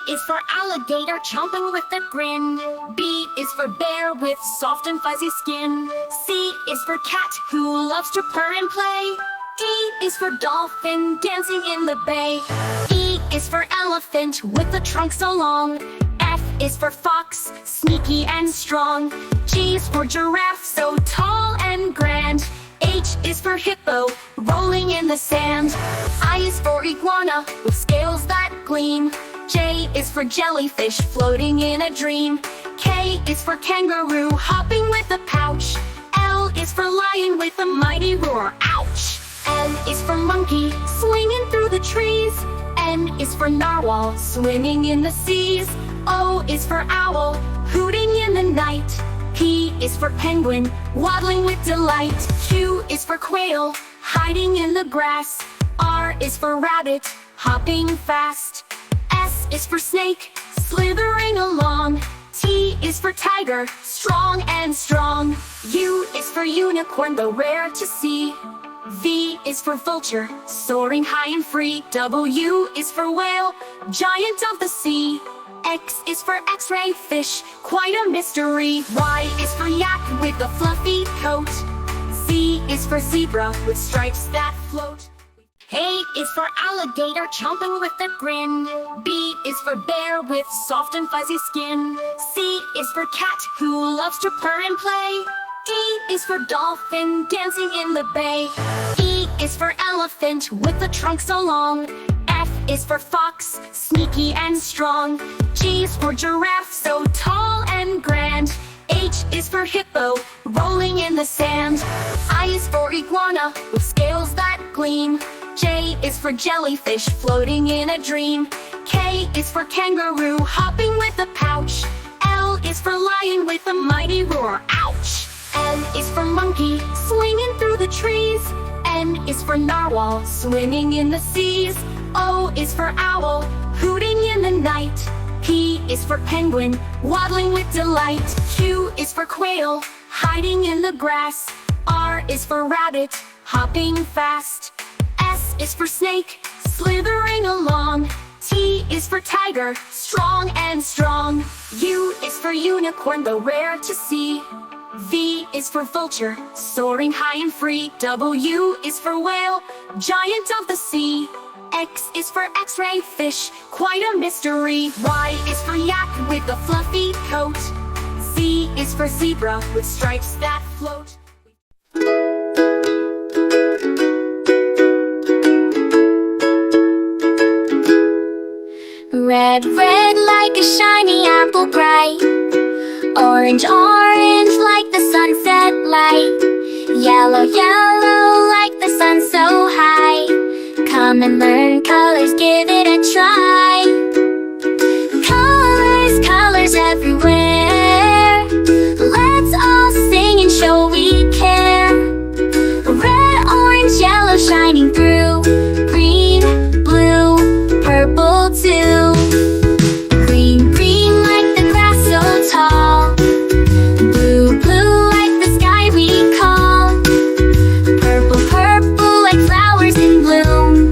is for alligator chomping with a grin. B is for bear with soft and fuzzy skin. C is for cat who loves to purr and play. D is for dolphin dancing in the bay. E is for elephant with the trunk so long. F is for fox, sneaky and strong. G is for giraffe, so tall and grand. H is for hippo, rolling in the sand. I is for iguana, with scales that gleam. J is for jellyfish, floating in a dream. K is for kangaroo, hopping with a pouch. L is for lion with a mighty roar, ouch! M is for monkey, swinging through the trees. N is for narwhal, swimming in the seas. O is for owl, hooting in the night. P is for penguin, waddling with delight. Q is for quail, hiding in the grass. R is for rabbit, hopping fast. S is for snake, slithering along. T is for tiger, strong and strong. U is for unicorn, though rare to see. V is for vulture, soaring high and free. W is for whale, giant of the sea. X is for X-ray fish, quite a mystery. Y is for yak with a fluffy coat. Z is for zebra with stripes that float. A is for alligator chomping with a grin. B is for bear with soft and fuzzy skin. C is for cat who loves to purr and play. D is for dolphin dancing in the bay. E is for elephant with the trunk so long. F is for fox, sneaky and strong. G is for giraffe, so tall and grand. H is for hippo, rolling in the sand. I is for iguana, with scales that gleam. J is for jellyfish, floating in a dream. K is for kangaroo, hopping with a pouch. L is for lion with a mighty roar, ouch! M is for monkey, swinging through the trees. N is for narwhal, swimming in the seas. O is for owl, hooting in the night. P is for penguin, waddling with delight. Q is for quail, hiding in the grass. R is for rabbit, hopping fast. S is for snake, slithering along. T is for tiger, strong and strong. U is for unicorn, though rare to see. V is for vulture, soaring high and free. W is for whale, giant of the sea. X is for X-ray fish, quite a mystery. Y is for yak with a fluffy coat. Z is for zebra with stripes that float. Red, red like a shiny apple bright. Orange, orange like the sunset light. Yellow, yellow like the sun so high. Come and learn colors, give it a try. Colors, colors everywhere. Let's all sing and show we care. Red, orange, yellow shining through. Green, blue, purple too. Green, green like the grass so tall. Blue, blue like the sky we call. Purple, purple like flowers in bloom.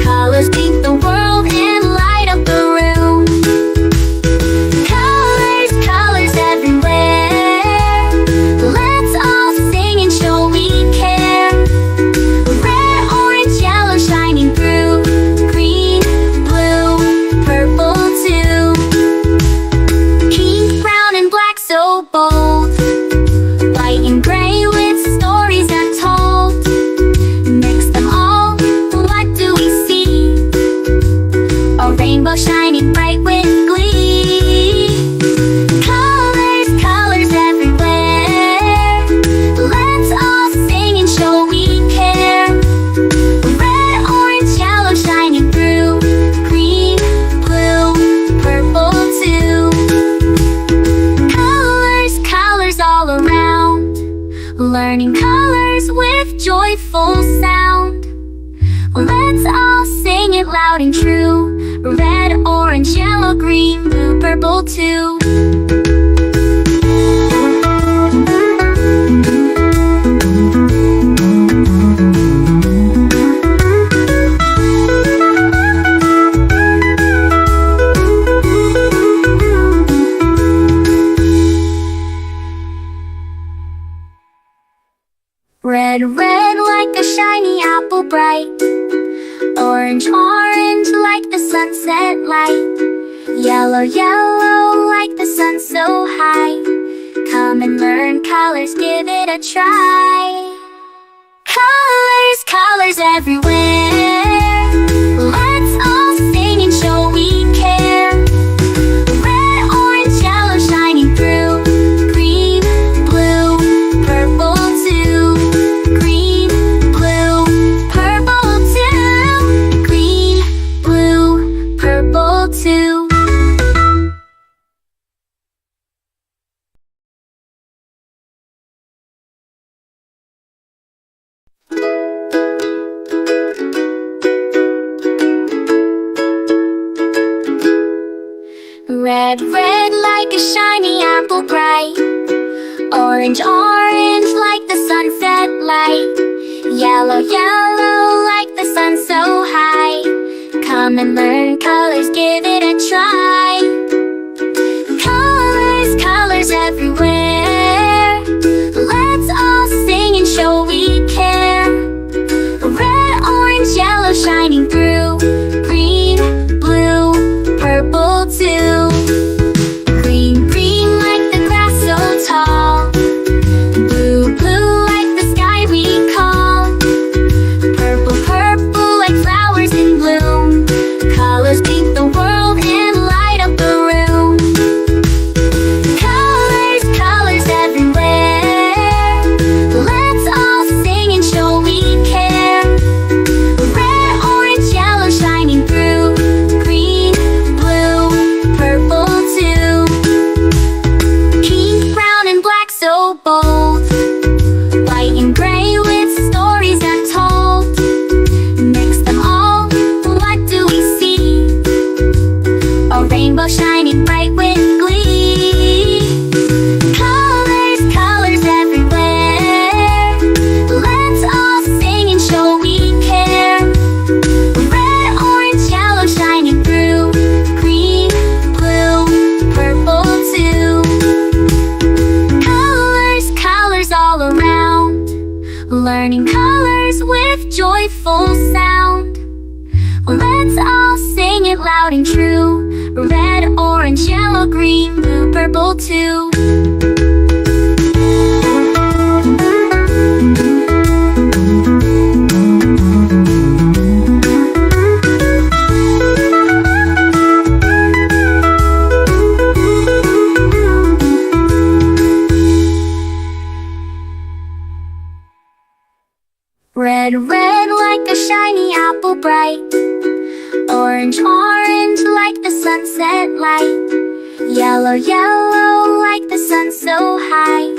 Colors paint the world and light up the room. Colors, colors everywhere. Let's all sing and show we care. Red, orange, yellow shining through. Green, blue, purple too. Pink, brown and black so bold. White and gray with stories untold. Mix them all, what do we see? A rainbow shining bright with glee. Colors, colors everywhere. Let's all sing and show we care. Red, orange, yellow shining through. Green, blue, purple too. Colors, colors all around. Learning colors with joyful sound. Let's all sing it loud and true. Red, orange, yellow, green, blue, purple too. red like a shiny apple bright. Orange, orange like the sunset light. Yellow, yellow like the sun so high. Come and learn colors, give it a try. Colors, colors everywhere. Let's all sing and show we care. Red, orange, yellow shining through. Green, blue, purple too. Green, blue, purple too. Green, blue, purple too. Red, red like a shiny apple bright. Orange, orange like the sunset light. Yellow, yellow like the sun so high. Come and learn colors, give it a try. Colors, colors everywhere. Let's all sing and show we care. Red, orange, yellow shining through. Green, blue, purple too. Green, green like the grass so tall. Blue, blue like the sky we call. Purple, purple like flowers in bloom. Colors paint the world and light up the room. Colors, colors everywhere. Let's all sing and show we care. Red, orange, yellow shining through. Green, blue, purple too. Pink, brown and black so bold. White and gray with stories untold. Mix them all, what do we see? A rainbow shining bright with glee. Colors, colors everywhere. Let's all sing and show we care. Red, orange, yellow shining through. Green, blue, purple too. Colors, colors all around. Learning colors with joyful sound. Let's all sing it loud and true. Red, orange, yellow, green, blue, purple too. Red, red like a shiny apple bright. Orange, orange like the sunset light. Yellow, yellow like the sun so high.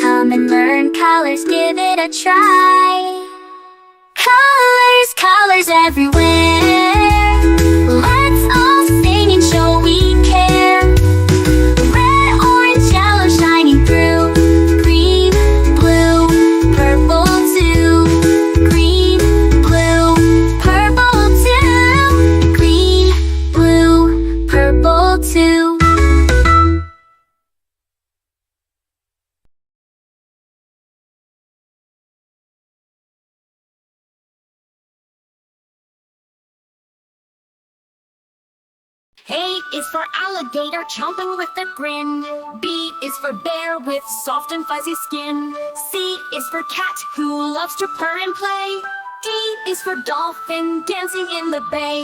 Come and learn colors, give it a try. Colors, colors everywhere. Let's all sing and show we care. Red, orange, yellow shining through. Green, blue, purple too. Green, blue, purple too. Green, blue, purple too. A is for alligator chomping with a grin. B is for bear with soft and fuzzy skin. C is for cat who loves to purr and play. D is for dolphin dancing in the bay.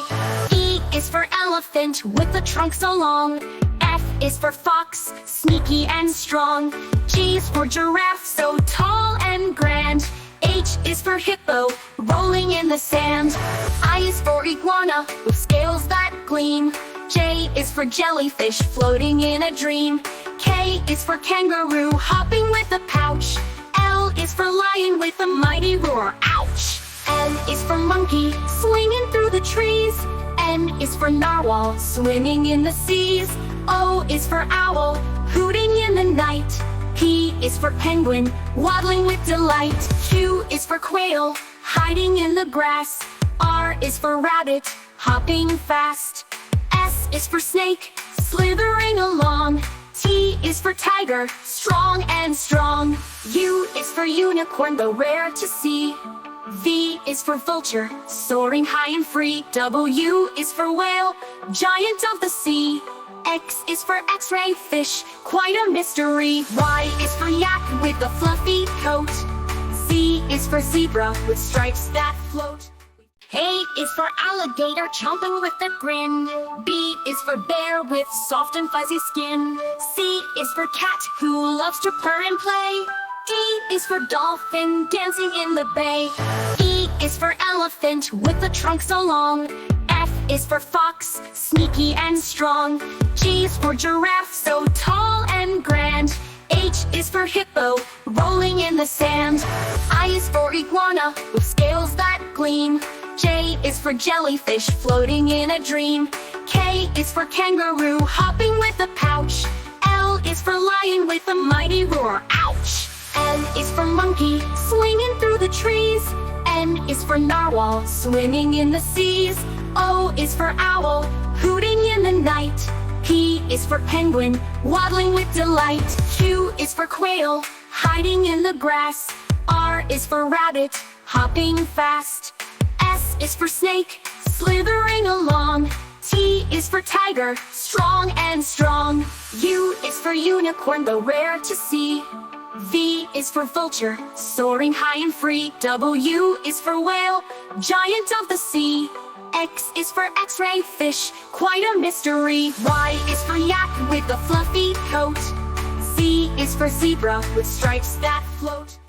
E is for elephant with a trunk so long. F is for fox, sneaky and strong. G is for giraffe so tall and grand. H is for hippo, rolling in the sand. I is for iguana, with scales that gleam. J is for jellyfish, floating in a dream. K is for kangaroo, hopping with a pouch. L is for lion with a mighty roar, ouch! M is for monkey, swinging through the trees. N is for narwhal, swimming in the seas. O is for owl, hooting in the night. P is for penguin, waddling with delight. Q is for quail, hiding in the grass. R is for rabbit, hopping fast. S is for snake, slithering along. T is for tiger, strong and strong. U is for unicorn, though rare to see. V is for vulture, soaring high and free. W is for whale, giant of the sea. X is for X-ray fish, quite a mystery. Y is for yak with a fluffy coat. Z is for zebra with stripes that float. A is for alligator, chomping with a grin. B is for bear with soft and fuzzy skin. C is for cat who loves to purr and play. D is for dolphin, dancing in the bay. E is for elephant with a trunk so long. F is for fox, sneaky and strong. G is for giraffe, so tall and grand. H is for hippo, rolling in the sand. I is for iguana, with scales that gleam. J is for jellyfish, floating in a dream. K is for kangaroo, hopping with a pouch. L is for lion with a mighty roar, ouch! M is for monkey, swinging through the trees. N is for narwhal, swimming in the seas. O is for owl, hooting in the night. P is for penguin, waddling with delight. Q is for quail, hiding in the grass. R is for rabbit, hopping fast. S is for snake, slithering along. T is for tiger, strong and strong. U is for unicorn, though rare to see. V is for vulture, soaring high and free. W is for whale, giant of the sea. X is for X-ray fish, quite a mystery. Y is for yak with a fluffy coat. Z is for zebra with stripes that float.